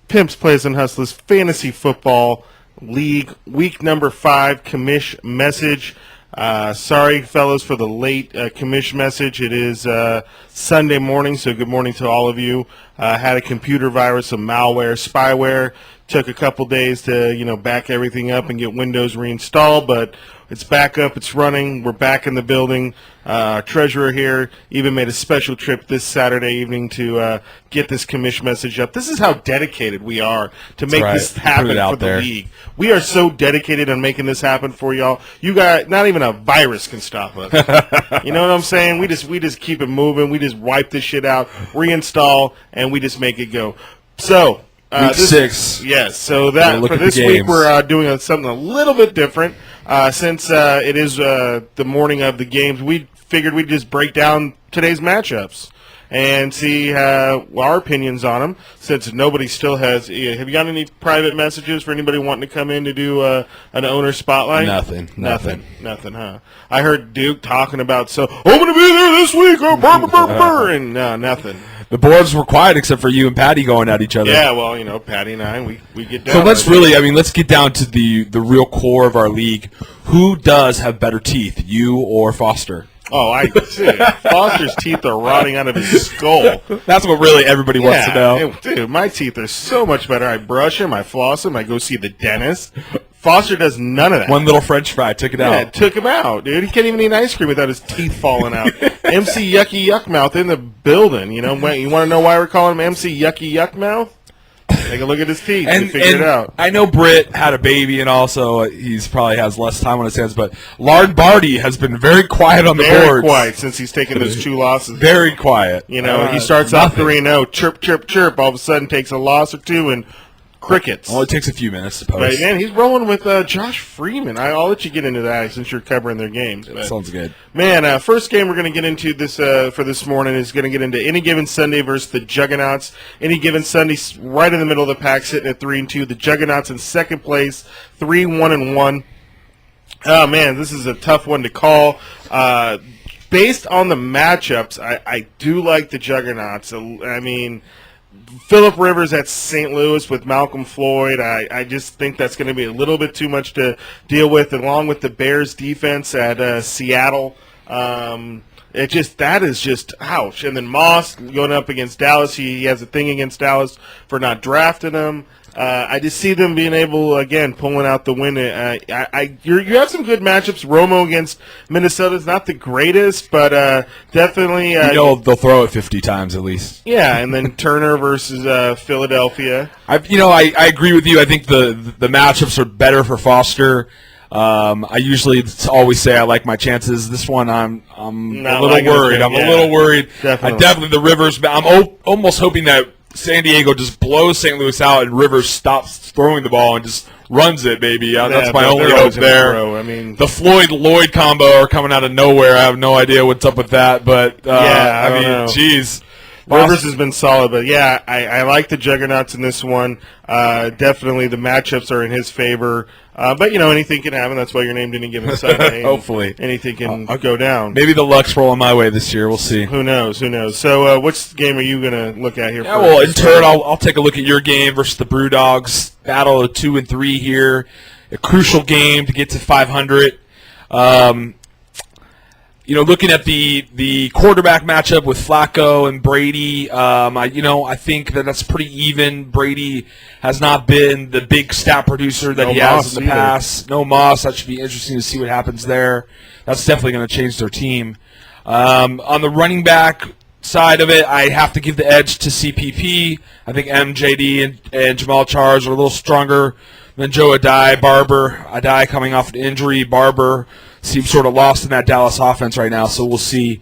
Pimps, Plays, and Hustlers Fantasy Football League, week number 5, Commish Message. Sorry, fellas, for the late Commish Message. It is Sunday morning, so good morning to all of you. Had a computer virus, some malware, spyware. Took a couple days to, back everything up and get Windows reinstalled, but it's back up, it's running, we're back in the building. Treasurer here even made a special trip this Saturday evening to get this Commish Message up. This is how dedicated we are to make this happen for the league. We are so dedicated on making this happen for y'all. You got not even a virus can stop us. You know what I'm saying? We just keep it moving. We just wipe this shit out, reinstall, and we just make it go. So week 6. Yes. So that for this week we're doing something a little bit different. Since it is the morning of the games, we figured we'd just break down today's matchups and see our opinions on them, since nobody still has. Have you got any private messages for anybody wanting to come in to do an owner spotlight? Nothing, huh? I heard Duke talking about, so I'm going to be there this week, and no, nothing. The boards were quiet except for you and Patty going at each other. Yeah, well, Patty and I, we get down. So let's get down to the real core of our league. Who does have better teeth, you or Foster? Oh, I see. Foster's teeth are rotting out of his skull. That's what really everybody wants to know. Dude, my teeth are so much better. I brush them, I floss them, I go see the dentist. Foster does none of that. One little French fry took it out. Yeah, it took him out, dude. He can't even eat ice cream without his teeth falling out. MC Yucky Yuck Mouth in the building. You want to know why we're calling him MC Yucky Yuck Mouth? Take a look at his teeth and figure it out. I know Britt had a baby, and also he's probably has less time on his hands, but Lard Barty has been very quiet on the boards. Very quiet since he's taken those 2 losses. Very quiet. He starts off 3-0, chirp, chirp, chirp. All of a sudden takes a loss or 2 and crickets. Well, it takes a few minutes to post. Right, man, he's rolling with Josh Freeman. I'll let you get into that since you're covering their games. But, sounds good. Man, first game we're going to get into this for this morning is going to get into Any Given Sunday versus the Juggernauts. Any Given Sunday right in the middle of the pack, sitting at 3-2. The Juggernauts in second place, 3-1-1. Oh, man, this is a tough one to call. Based on the matchups, I do like the Juggernauts. I mean, Phillip Rivers at St. Louis with Malcolm Floyd, I just think that's going to be a little bit too much to deal with, along with the Bears defense at Seattle. That is just ouch. And then Moss going up against Dallas. He has a thing against Dallas for not drafting him. I just see them being able, again, pulling out the win. You have some good matchups. Romo against Minnesota is not the greatest, but definitely. They'll throw it 50 times at least. Yeah, and then Turner versus Philadelphia. I agree with you. I think the matchups are better for Foster. I usually always say I like my chances. This one, I'm a little worried. I'm a little worried. Definitely the Rivers. I'm almost hoping that San Diego just blows St. Louis out and Rivers stops throwing the ball and just runs it, baby. That's my only hope there. The Floyd-Lloyd combo are coming out of nowhere. I have no idea what's up with that, but geez. Rivers has been solid, but yeah, I like the Juggernauts in this one. Definitely the matchups are in his favor. But, anything can happen. That's why you're named Any Given Sunday. Hopefully. Anything can go down. Maybe the luck's rolling my way this year. We'll see. Who knows? So which game are you going to look at here first? Well, in turn, I'll take a look at your game versus the Brewdogs. Battle of 2 and 3 here. A crucial game to get to 500. Looking at the quarterback matchup with Flacco and Brady, I think that's pretty even. Brady has not been the big stat producer that he has in the past. No Moss. That should be interesting to see what happens there. That's definitely going to change their team. On the running back side of it, I have to give the edge to CPP. I think MJD and Jamal Charles are a little stronger than Joe Adai coming off an injury. Barber seems sort of lost in that Dallas offense right now, so we'll see.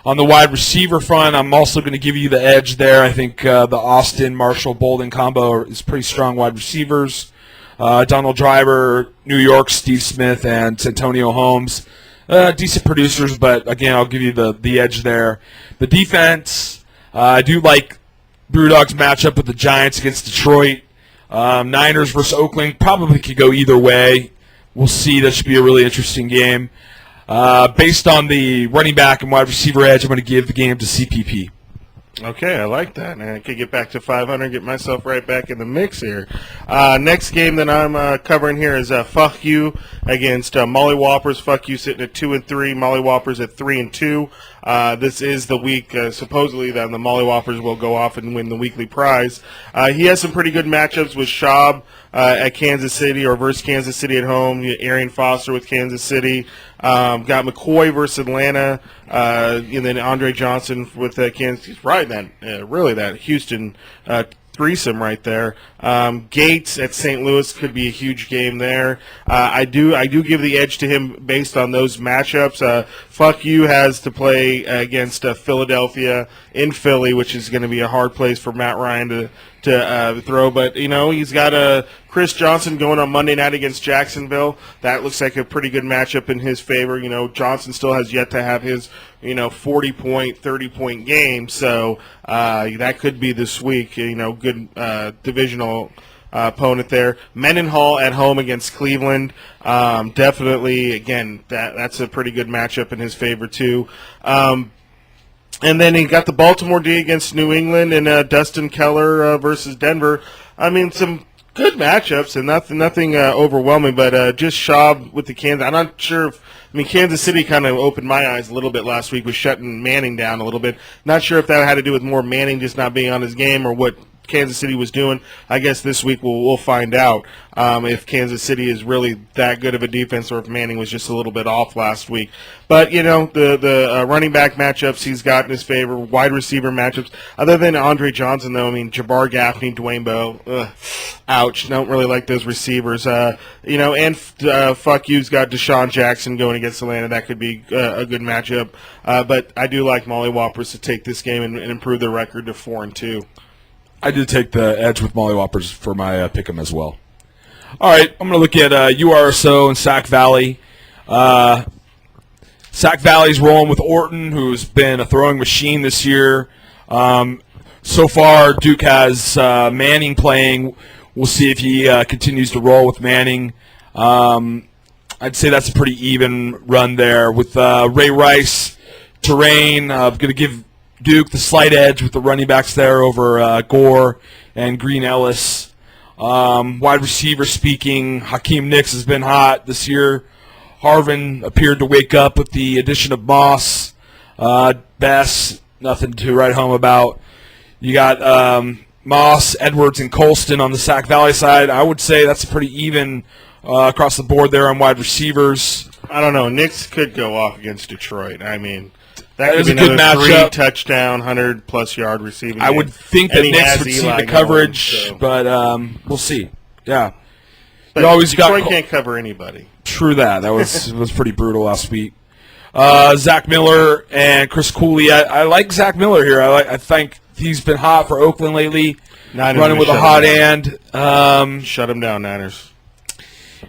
On the wide receiver front, I'm also going to give you the edge there. I think the Austin, Marshall, Bolden combo is pretty strong wide receivers. Donald Driver, New York, Steve Smith, and Santonio Holmes. Decent producers, but again, I'll give you the edge there. The defense, I do like Brewdog's matchup with the Giants against Detroit. Niners versus Oakland probably could go either way. We'll see. That should be a really interesting game. Based on the running back and wide receiver edge, I'm going to give the game to CPP. Okay, I like that. And I could get back to 500, get myself right back in the mix here. Next game that I'm covering here is Fuck You against Molly Whoppers. Fuck You sitting at 2-3, Molly Whoppers at 3-2. This is the week supposedly that the Molly Whoppers will go off and win the weekly prize. He has some pretty good matchups with Schaub at Kansas City or versus Kansas City at home. Arian Foster with Kansas City. Got McCoy versus Atlanta, and then Andre Johnson with Kansas City. Right, that Houston threesome right there. Gates at St. Louis could be a huge game there. I do give the edge to him based on those matchups. Fuck You has to play against Philadelphia in Philly, which is going to be a hard place for Matt Ryan to throw. But, he's got Chris Johnson going on Monday night against Jacksonville. That looks like a pretty good matchup in his favor. Johnson still has yet to have his, 40-point, 30-point game. So that could be this week, good divisional opponent there. Mendenhall at home against Cleveland. Definitely, again, that's a pretty good matchup in his favor, too. And then he got the Baltimore D against New England and Dustin Keller versus Denver. I mean, some good matchups and nothing overwhelming, but just Schaub with the Kansas. I'm not sure if Kansas City kind of opened my eyes a little bit last week with shutting Manning down a little bit. Not sure if that had to do with more Manning just not being on his game or what Kansas City was doing. I guess this week we'll find out if Kansas City is really that good of a defense or if Manning was just a little bit off last week. But, the running back matchups he's got in his favor, wide receiver matchups. Other than Andre Johnson, though, Jabbar Gaffney, Dwayne Bowe, ouch, don't really like those receivers. Fuck You's got Deshaun Jackson going against Atlanta. That could be a good matchup. But I do like Molly Whoppers to take this game and improve their record to 4-2. I did take the edge with Molly Whoppers for my pick'em as well. All right, I'm going to look at URSO and Sac Valley. Sac Valley's rolling with Orton, who's been a throwing machine this year. So far, Duke has Manning playing. We'll see if he continues to roll with Manning. I'd say that's a pretty even run there with Ray Rice, Terrain. Going to give Duke the slight edge with the running backs there over Gore and Green Ellis. Wide receiver speaking, Hakeem Nicks has been hot this year. Harvin appeared to wake up with the addition of Moss. Bess, nothing to write home about. You got Moss, Edwards, and Colston on the Sac Valley side. I would say that's pretty even across the board there on wide receivers. I don't know. Nicks could go off against Detroit. That could is be a good another matchup. 3-touchdown, 100-plus yard receiving. I would think that he Nicks has would see Eli the coverage, going, so. but we'll see. Yeah. But You always Detroit got can't cover anybody. True that. That was pretty brutal last week. Zach Miller and Chris Cooley. I like Zach Miller here. I think he's been hot for Oakland lately, running with a hot hand. Shut him down, Niners.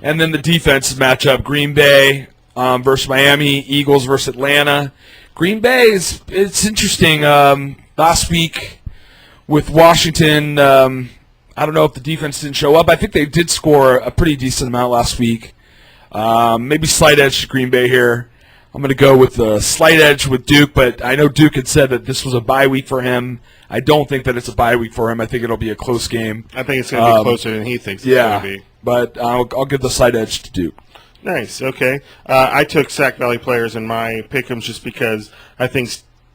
And then the defensive matchup, Green Bay versus Miami, Eagles versus Atlanta. Green Bay it's interesting. Last week with Washington, I don't know if the defense didn't show up. I think they did score a pretty decent amount last week. Maybe slight edge to Green Bay here. I'm going to go with the slight edge with Duke, but I know Duke had said that this was a bye week for him. I don't think that it's a bye week for him. I think it'll be a close game. I think it's going to be closer than he thinks it's going to be. But I'll give the slight edge to Duke. Nice. Okay. I took Sac Valley players in my pick'ems just because I think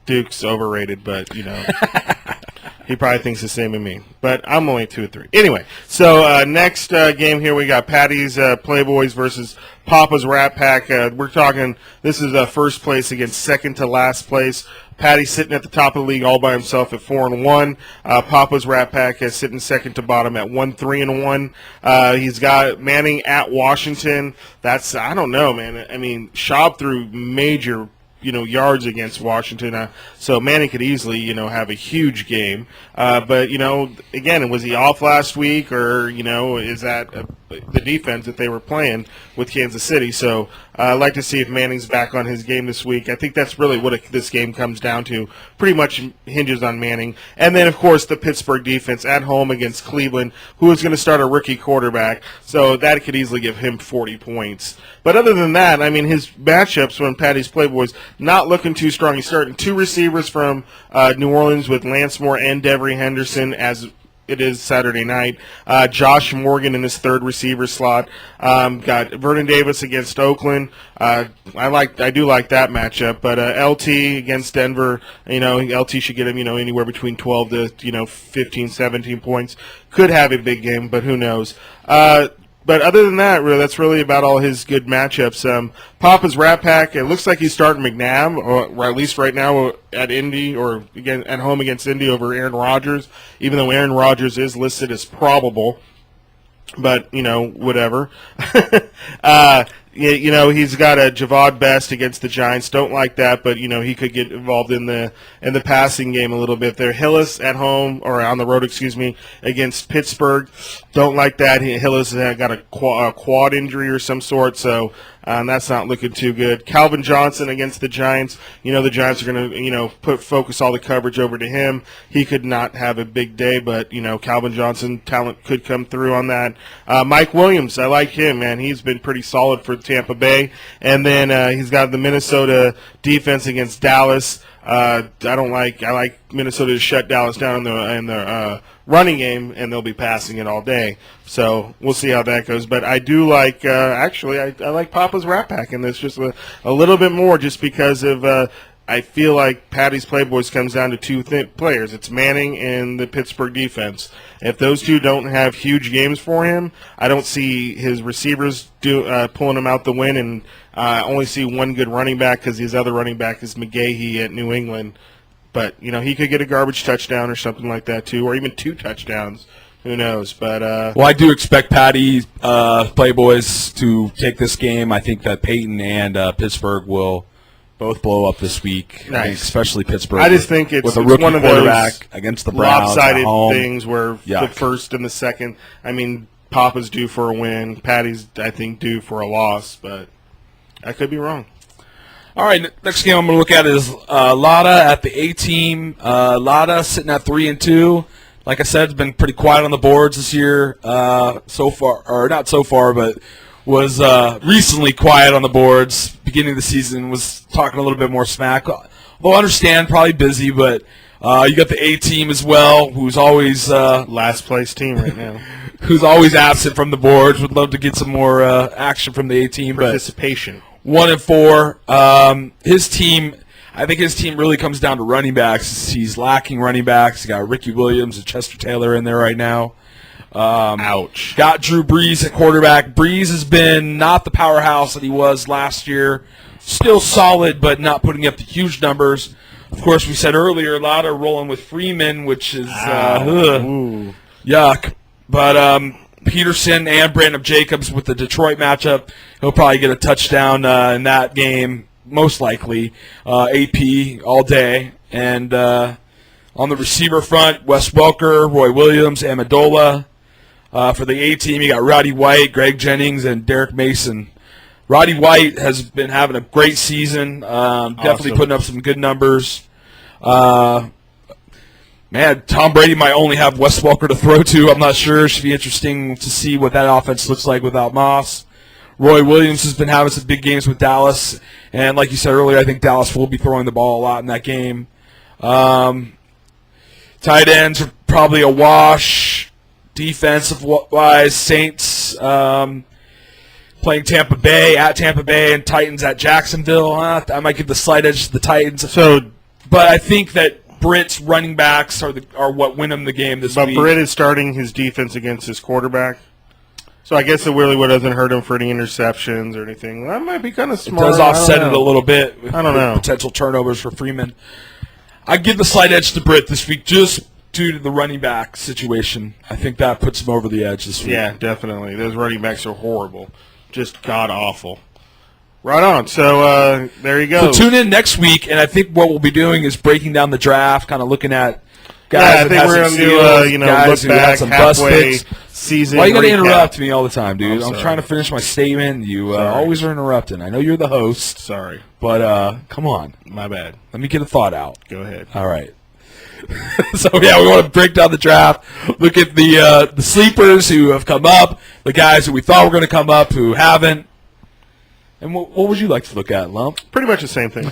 Duke's overrated, but he probably thinks the same as me. But I'm only 2-3. Anyway, so next game here we got Patty's Playboys versus Papa's Rat Pack. We're talking. This is first place against second to last place. Patty's sitting at the top of the league all by himself at 4-1. Papa's Rat Pack is sitting second to bottom at 1-3-1. He's got Manning at Washington. That's I don't know, man. Schaub threw major yards against Washington. So Manning could easily, have a huge game. But, again, was he off last week or, is that the defense that they were playing with Kansas City? So I'd like to see if Manning's back on his game this week. I think that's really what this game comes down to. Pretty much hinges on Manning. And then, of course, the Pittsburgh defense at home against Cleveland, who is going to start a rookie quarterback. So that could easily give him 40 points. But other than that, his matchups when Patty's Playboys, not looking too strong. He's starting 2 receivers from New Orleans with Lance Moore and Devery Henderson as it is Saturday night. Josh Morgan in his 3rd receiver slot. Got Vernon Davis against Oakland. I do like that matchup. But LT against Denver, LT should get him, anywhere between 12 to 15, 17 points. Could have a big game, but who knows? But other than that, really, that's really about all his good matchups. Papa's Rat Pack, it looks like he's starting McNabb, or at least right now at Indy, or again at home against Indy over Aaron Rodgers, even though Aaron Rodgers is listed as probable. But, whatever. He's got a Javad Best against the Giants. Don't like that, but, he could get involved in the passing game a little bit there. Hillis at home, or on the road, against Pittsburgh. Don't like that. Hillis got a quad injury or some sort, so that's not looking too good. Calvin Johnson against the Giants. The Giants are going to, focus all the coverage over to him. He could not have a big day, but, Calvin Johnson talent could come through on that. Mike Williams, I like him, man. He's been pretty solid for Tampa Bay. And then he's got the Minnesota defense against Dallas. I like Minnesota to shut Dallas down in the running game, and they'll be passing it all day. So we'll see how that goes. But I do like, I like Papa's Rat Pack in this just a little bit more, just because of I feel like Patty's Playboys comes down to 2 players. It's Manning and the Pittsburgh defense. If those 2 don't have huge games for him, I don't see his receivers pulling him out the win, and I only see one good running back because his other running back is McGahee at New England. But, he could get a garbage touchdown or something like that too, or even 2 touchdowns. Who knows? But well, I do expect Patty's Playboys to take this game. I think that Peyton and Pittsburgh will both blow up this week. Nice. Especially Pittsburgh. I just think it's with a rookie one of quarterback those against the Browns lopsided at home. things where Yuck. the first and the second. I mean, Papa's due for a win. Patty's, I think, due for a loss, but I could be wrong. All right, next game I'm going to look at is Lada at the A-team. Lada sitting at 3-2. Like I said, it's been pretty quiet on the boards this year so far, or not so far, but was recently quiet on the boards. Beginning of the season was talking a little bit more smack. Although I understand, probably busy, but you got the A-team as well, who's always last place team right now. Who's always absent from the boards. Would love to get some more action from the A-team. Participation. 1-4. His team, I think his team really comes down to running backs. He's lacking running backs. He got Ricky Williams and Chester Taylor in there right now. Ouch. Got Drew Brees at quarterback. Brees has been not the powerhouse that he was last year. Still solid, but not putting up the huge numbers. Of course, we said earlier, a lot of rolling with Freeman, which is yuck. But Peterson and Brandon Jacobs with the Detroit matchup, he'll probably get a touchdown in that game, most likely. AP all day. And on the receiver front, Wes Welker, Roy Williams, Amendola. For the A-team, you got Roddy White, Greg Jennings, and Derek Mason. Roddy White has been having a great season, definitely putting up some good numbers. Man, Tom Brady might only have Wes Welker to throw to. I'm not sure. It should be interesting to see what that offense looks like without Moss. Roy Williams has been having some big games with Dallas. And like you said earlier, I think Dallas will be throwing the ball a lot in that game. Tight ends are probably a wash. Defensive-wise, Saints playing Tampa Bay at Tampa Bay and Titans at Jacksonville. I might give the slight edge to the Titans. But I think that Britt's running backs are what win him the game this week. But Britt is starting his defense against his quarterback. So I guess it really doesn't hurt him for any interceptions or anything. Well, that might be kind of smart. It does offset it a little bit. I don't know. Potential turnovers for Freeman. I give the slight edge to Britt this week just due to the running back situation. I think that puts him over the edge this week. Yeah, definitely. Those running backs are horrible. Just god-awful. Right on. So there you go. So tune in next week, and I think what we'll be doing is breaking down the draft, kind of looking at guys. Yeah, I think we're going to do look back halfway season. Why you got to interrupt me all the time, dude? I'm sorry. trying to finish my statement. You always are interrupting. I know you're the host. Sorry. But come on. My bad. Let me get a thought out. Go ahead. All right. So, yeah, we want to break down the draft, look at the sleepers who have come up, the guys who we thought were going to come up who haven't. And what would you like to look at, Lump? Pretty much the same thing.